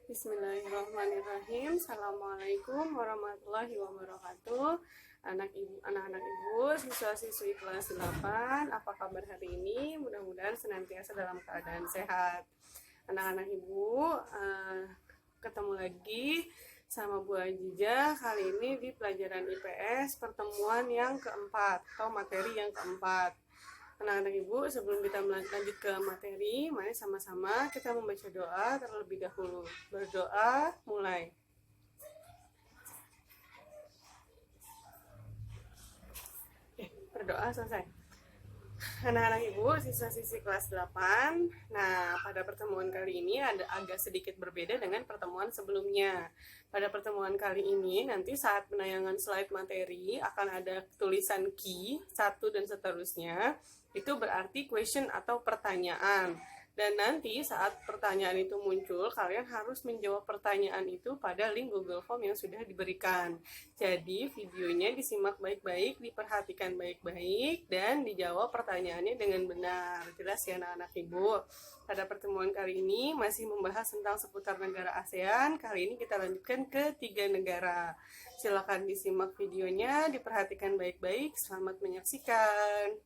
Bismillahirrahmanirrahim. Assalamualaikum warahmatullahi wabarakatuh. Anak-anak ibu, siswa-siswi kelas 8, apa kabar hari ini? Mudah-mudahan senantiasa dalam keadaan sehat. Anak-anak ibu, ketemu lagi sama Bu Ajijah kali ini di pelajaran IPS pertemuan yang keempat atau materi yang keempat. Anak-anak ibu, sebelum kita lanjut ke materi, mari sama-sama kita membaca doa terlebih dahulu. Berdoa, mulai. Berdoa selesai. Anak-anak ibu, siswa-siswi kelas 8. Nah, pada pertemuan kali ini ada agak sedikit berbeda dengan pertemuan sebelumnya. Pada pertemuan kali ini, nanti saat penayangan slide materi akan ada tulisan key 1 dan seterusnya. Itu berarti question atau pertanyaan. Dan nanti saat pertanyaan itu muncul, kalian harus menjawab pertanyaan itu pada link Google Form yang sudah diberikan. Jadi videonya disimak baik-baik, diperhatikan baik-baik, dan dijawab pertanyaannya dengan benar. Jelas ya anak-anak ibu? Pada pertemuan kali ini masih membahas tentang seputar negara ASEAN. Kali ini kita lanjutkan ke 3 negara. Silakan disimak videonya, diperhatikan baik-baik. Selamat menyaksikan.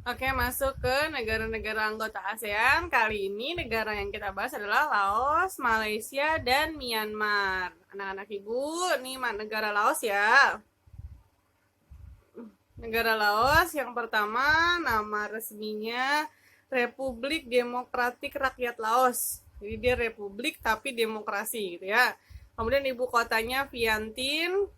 Oke, masuk ke negara-negara anggota ASEAN. Kali ini negara yang kita bahas adalah Laos, Malaysia, dan Myanmar. Anak-anak ibu, ini negara Laos ya. Negara Laos yang pertama nama resminya Republik Demokratik Rakyat Laos. Jadi dia republik tapi demokrasi gitu ya. Kemudian ibu kotanya Vientiane.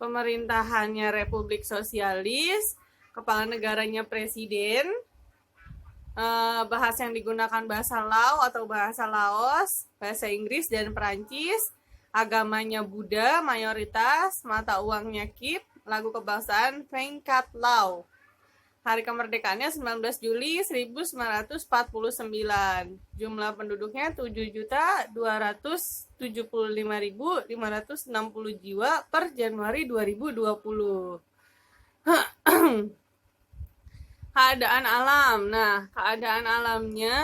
Pemerintahannya Republik Sosialis. Kepala negaranya presiden, bahasa yang digunakan bahasa Lao atau bahasa Laos, bahasa Inggris dan Perancis, agamanya Buddha mayoritas, mata uangnya Kip, lagu kebangsaan Pengkat Lao. Hari kemerdekaannya 19 Juli 1949. Jumlah penduduknya 7.275.560 jiwa per Januari 2020. Keadaan alam. Nah, keadaan alamnya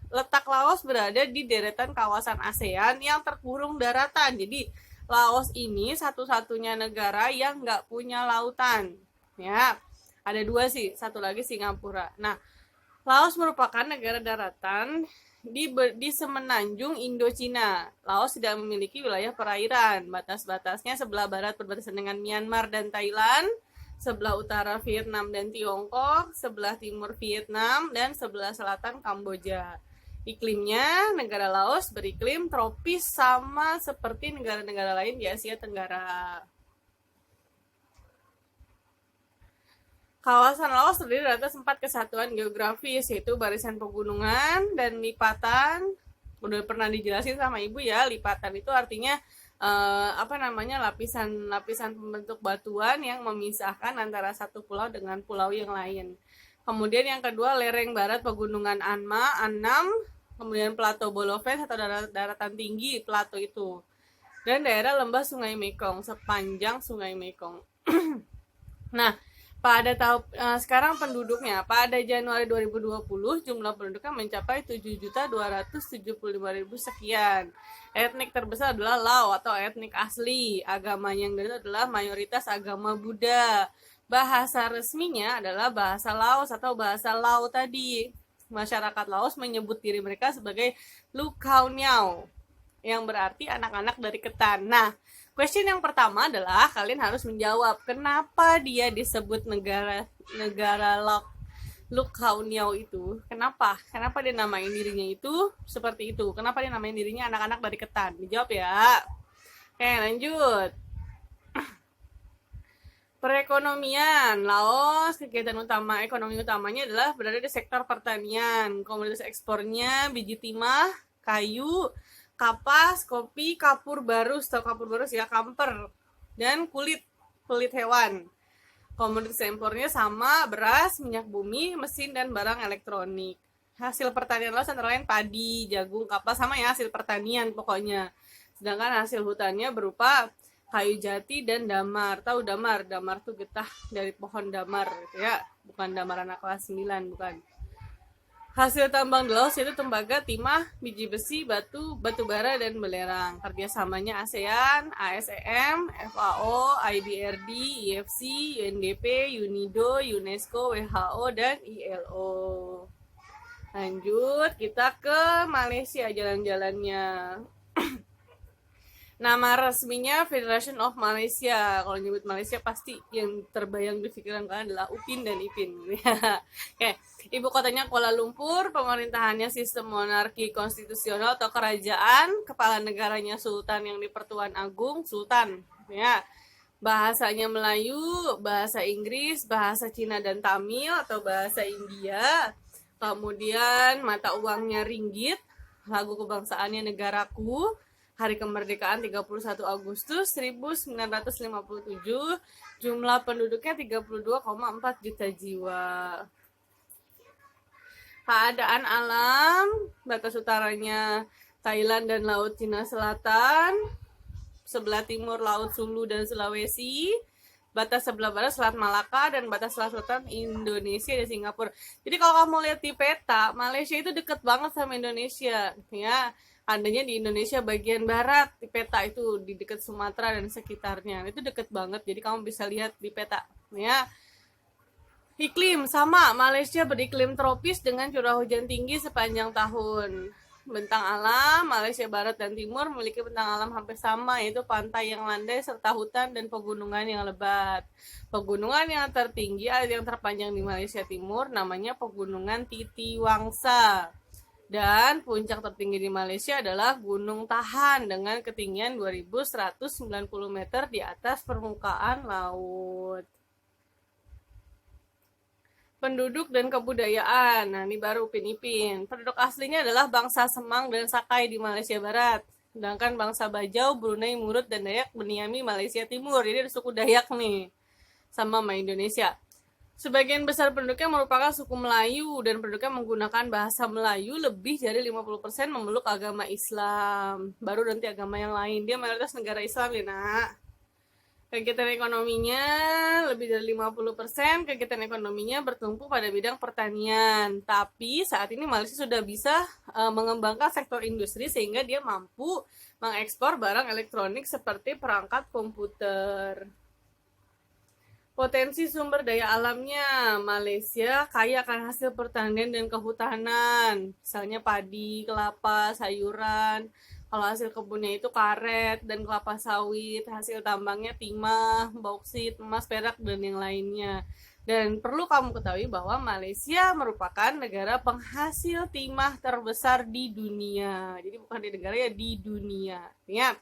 letak Laos berada di deretan kawasan ASEAN yang terkurung daratan. Jadi, Laos ini satu-satunya negara yang nggak punya lautan. Ya, ada 2 sih, satu lagi Singapura. Nah, Laos merupakan negara daratan di semenanjung Indochina. Laos tidak memiliki wilayah perairan. Batas-batasnya sebelah barat berbatasan dengan Myanmar dan Thailand, sebelah utara Vietnam dan Tiongkok, sebelah timur Vietnam, dan sebelah selatan Kamboja. Iklimnya, negara Laos beriklim tropis sama seperti negara-negara lain di Asia Tenggara. Kawasan Laos terdiri dari atas 4 kesatuan geografis, yaitu barisan pegunungan dan lipatan. Udah pernah dijelasin sama ibu ya, lipatan itu artinya lapisan pembentuk batuan yang memisahkan antara satu pulau dengan pulau yang lain. Kemudian yang kedua, lereng barat pegunungan Annam, kemudian plato Boloven atau daratan tinggi plato itu, dan daerah lembah Sungai Mekong sepanjang Sungai Mekong. Nah, sekarang penduduknya pada Januari 2020 jumlah penduduknya mencapai 7.275.000 sekian. Etnik terbesar adalah Lao atau etnik asli. Agama yang adalah mayoritas agama Buddha. Bahasa resminya adalah bahasa Laos atau bahasa Lao tadi. Masyarakat Laos menyebut diri mereka sebagai Lukauniao, yang berarti anak-anak dari ketan. Nah, question yang pertama adalah kalian harus menjawab kenapa dia disebut negara Lukauniao itu. Kenapa dia namain dirinya itu seperti itu? Kenapa dia namain dirinya anak-anak dari ketan? Dijawab ya. Oke, lanjut. Perekonomian Laos, kegiatan ekonomi utamanya adalah berada di sektor pertanian. Komoditas ekspornya biji timah, kayu, kapas, kopi, kapur barus ya, kamper, dan kulit hewan. Komoditas impornya sama beras, minyak bumi, mesin, dan barang elektronik. Hasil pertanian Laos antara lain padi, jagung, kapas, sama ya hasil pertanian pokoknya. Sedangkan hasil hutannya berupa kayu jati dan damar. Tahu damar? Damar tuh getah dari pohon damar gitu ya. Bukan damar anak kelas 9, bukan. Hasil tambang di Laos itu tembaga, timah, biji besi, batu bara, dan belerang. Kerjasamanya ASEAN, ASEM, FAO, IBRD, IFC, UNDP, UNIDO, UNESCO, WHO, dan ILO. Lanjut, kita ke Malaysia jalan-jalannya. Nama resminya Federation of Malaysia. Kalau nyebut Malaysia pasti yang terbayang di pikiran kalian adalah Upin dan Ipin. Oke, ibu kotanya Kuala Lumpur, pemerintahannya sistem monarki konstitusional atau kerajaan, kepala negaranya sultan yang dipertuan agung, sultan. Ya, bahasanya Melayu, bahasa Inggris, bahasa Cina dan Tamil atau bahasa India. Kemudian mata uangnya ringgit, lagu kebangsaannya negaraku, hari kemerdekaan 31 Agustus 1957, jumlah penduduknya 32,4 juta jiwa. Keadaan alam, batas utaranya Thailand dan Laut Cina Selatan, sebelah timur Laut Sulu dan Sulawesi, batas sebelah barat Selat Malaka, dan batas selatan Indonesia dan Singapura. Jadi kalau kamu lihat di peta, Malaysia itu deket banget sama Indonesia, ya. Adanya di Indonesia bagian barat di peta itu di dekat Sumatera dan sekitarnya. Itu deket banget, jadi kamu bisa lihat di peta, ya. Iklim sama, Malaysia beriklim tropis dengan curah hujan tinggi sepanjang tahun. Bentang alam, Malaysia Barat dan Timur memiliki bentang alam hampir sama, yaitu pantai yang landai serta hutan dan pegunungan yang lebat. Pegunungan yang tertinggi atau yang terpanjang di Malaysia Timur namanya Pegunungan Titiwangsa. Dan puncak tertinggi di Malaysia adalah Gunung Tahan dengan ketinggian 2190 meter di atas permukaan laut. Penduduk dan kebudayaan. Nah, ini baru Upin Ipin. Penduduk aslinya adalah bangsa Semang dan Sakai di Malaysia Barat. Sedangkan bangsa Bajau, Brunei, Murut, dan Dayak berdiami Malaysia Timur. Jadi ada suku Dayak nih, sama Indonesia. Sebagian besar penduduknya merupakan suku Melayu dan penduduknya menggunakan bahasa Melayu. Lebih dari 50% memeluk agama Islam. Baru nanti agama yang lain. Dia mayoritas negara Islam ya, nak. Kegiatan ekonominya lebih dari 50%, kegiatan ekonominya bertumpu pada bidang pertanian. Tapi saat ini Malaysia sudah bisa mengembangkan sektor industri sehingga dia mampu mengekspor barang elektronik seperti perangkat komputer. Potensi sumber daya alamnya, Malaysia kaya akan hasil pertanian dan kehutanan, misalnya padi, kelapa, sayuran. Kalau hasil kebunnya itu karet dan kelapa sawit, hasil tambangnya timah, bauksit, emas, perak, dan yang lainnya. Dan perlu kamu ketahui bahwa Malaysia merupakan negara penghasil timah terbesar di dunia. Jadi bukan di negara ya, di dunia. Ya,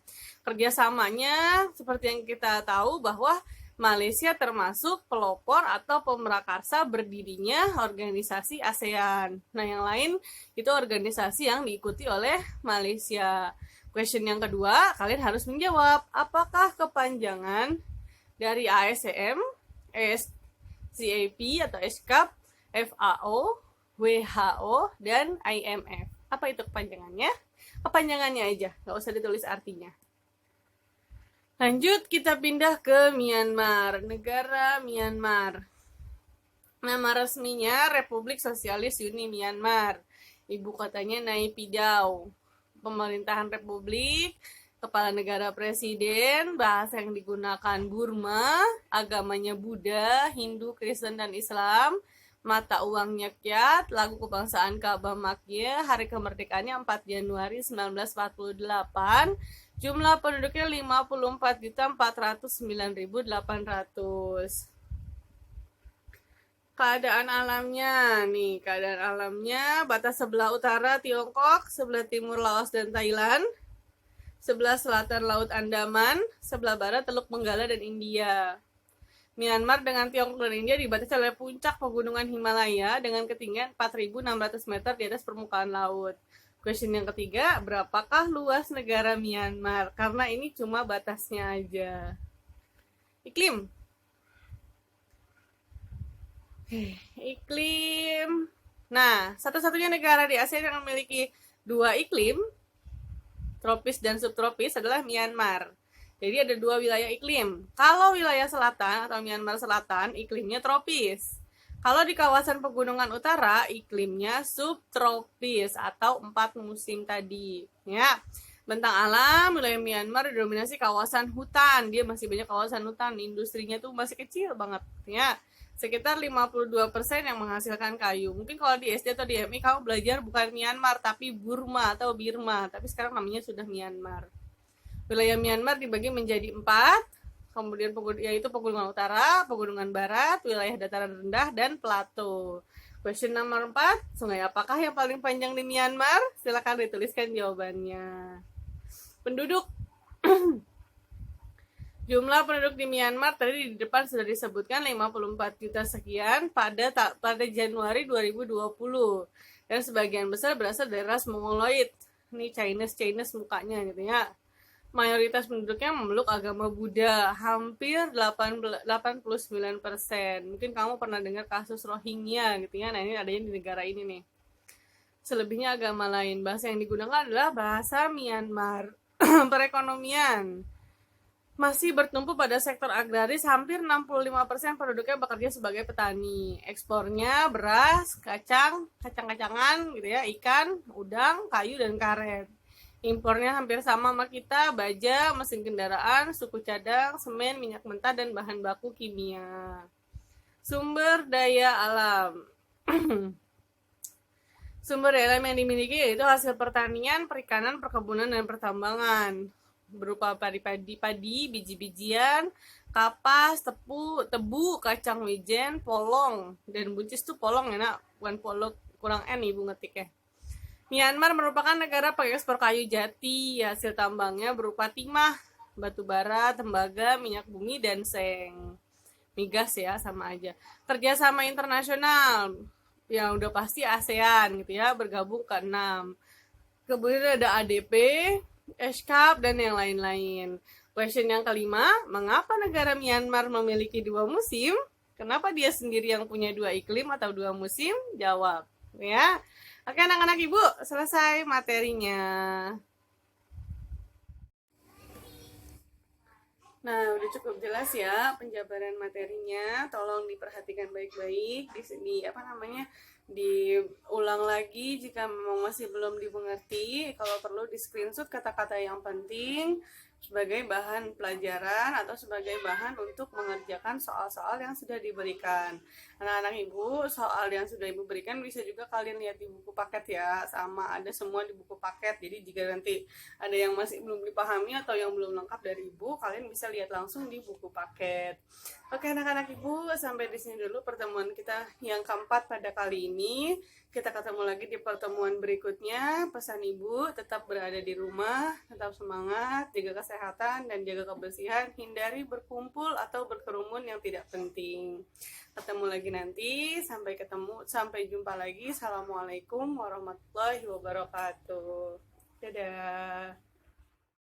kerjasamanya seperti yang kita tahu bahwa Malaysia termasuk pelopor atau pemrakarsa berdirinya organisasi ASEAN. Nah, yang lain itu organisasi yang diikuti oleh Malaysia. Question yang kedua, kalian harus menjawab, apakah kepanjangan dari ASEM, SCAP atau SCAP, FAO, WHO, dan IMF? Apa itu kepanjangannya? Kepanjangannya aja, nggak usah ditulis artinya. Lanjut, kita pindah ke Myanmar, negara Myanmar. Nama resminya Republik Sosialis Uni Myanmar. Ibu kotanya Naypyidaw. Pemerintahan republik, kepala negara presiden, bahasa yang digunakan Burma, agamanya Buddha, Hindu, Kristen, dan Islam, mata uangnya kyat, lagu kebangsaan Kaabah Makya, hari kemerdekaannya 4 Januari 1948, jumlah penduduknya 54.409.800. Keadaan alamnya nih, keadaan alamnya batas sebelah utara Tiongkok, sebelah timur Laos dan Thailand, sebelah selatan Laut Andaman, sebelah barat Teluk Benggala dan India. Myanmar dengan Tiongkok dan India dibatasi oleh puncak pegunungan Himalaya dengan ketinggian 4.600 meter di atas permukaan laut. Question yang ketiga, berapakah luas negara Myanmar? Karena ini cuma batasnya aja. Iklim. Iklim. Nah, satu-satunya negara di Asia yang memiliki 2 iklim, tropis dan subtropis, adalah Myanmar. Jadi ada 2 wilayah iklim. Kalau wilayah selatan atau Myanmar Selatan, iklimnya tropis. Kalau di kawasan pegunungan utara, iklimnya subtropis atau 4 musim tadi. Ya, bentang alam wilayah Myanmar didominasi kawasan hutan. Dia masih banyak kawasan hutan. Industrinya tuh masih kecil banget. Ya, sekitar 52% yang menghasilkan kayu. Mungkin kalau di SD atau di MI kamu belajar bukan Myanmar tapi Burma atau Birma. Tapi sekarang namanya sudah Myanmar. Wilayah Myanmar dibagi menjadi 4, kemudian yaitu pegunungan utara, pegunungan barat, wilayah dataran rendah, dan plato. Question nomor 4, sungai apakah yang paling panjang di Myanmar? Silakan dituliskan jawabannya. Penduduk. Jumlah penduduk di Myanmar tadi di depan sudah disebutkan 54 juta sekian pada Januari 2020. Dan sebagian besar berasal dari ras Mongoloid. Ini Chinese mukanya gitu ya. Mayoritas penduduknya memeluk agama Buddha, hampir 89%. Mungkin kamu pernah dengar kasus Rohingya gitu ya. Nah, ini adanya di negara ini nih. Selebihnya agama lain. Bahasa yang digunakan adalah bahasa Myanmar. Perekonomian masih bertumpu pada sektor agraris, hampir 65% penduduknya bekerja sebagai petani. Ekspornya beras, kacang-kacangan gitu ya, ikan, udang, kayu, dan karet. Impornya hampir sama sama kita, baja, mesin kendaraan, suku cadang, semen, minyak mentah, dan bahan baku kimia. Sumber daya alam. Sumber daya alam yang dimiliki yaitu hasil pertanian, perikanan, perkebunan, dan pertambangan. Berupa padi, biji-bijian, kapas, tebu, kacang wijen, polong. Dan buncis tuh polong ya nak, bukan polong, kurang N ibu ngetiknya. Myanmar merupakan negara pengekspor kayu jati. Hasil tambangnya berupa timah, batu bara, tembaga, minyak bumi, dan seng. Migas ya, sama aja. Kerjasama internasional, yang udah pasti ASEAN gitu ya, bergabung ke 6. Kemudian ada ADP, ESCAP, dan yang lain-lain. Question yang kelima, mengapa negara Myanmar memiliki 2 musim? Kenapa dia sendiri yang punya 2 iklim atau 2 musim? Jawab ya. Oke anak-anak ibu, selesai materinya. Nah, udah cukup jelas ya penjabaran materinya. Tolong diperhatikan baik-baik. Diulang lagi jika memang masih belum dimengerti. Kalau perlu di screenshot kata-kata yang penting sebagai bahan pelajaran atau sebagai bahan untuk mengerjakan soal-soal yang sudah diberikan. Anak-anak ibu, soal yang sudah ibu berikan bisa juga kalian lihat di buku paket ya, sama ada semua di buku paket. Jadi jika nanti ada yang masih belum dipahami atau yang belum lengkap dari ibu, kalian bisa lihat langsung di buku paket. Oke anak-anak ibu, sampai di sini dulu pertemuan kita yang keempat pada kali ini. Kita ketemu lagi di pertemuan berikutnya. Pesan ibu, tetap berada di rumah, tetap semangat, jaga kesehatan dan jaga kebersihan, hindari berkumpul atau berkerumun yang tidak penting. Ketemu lagi nanti, sampai jumpa lagi. Assalamualaikum warahmatullahi wabarakatuh. Dadah.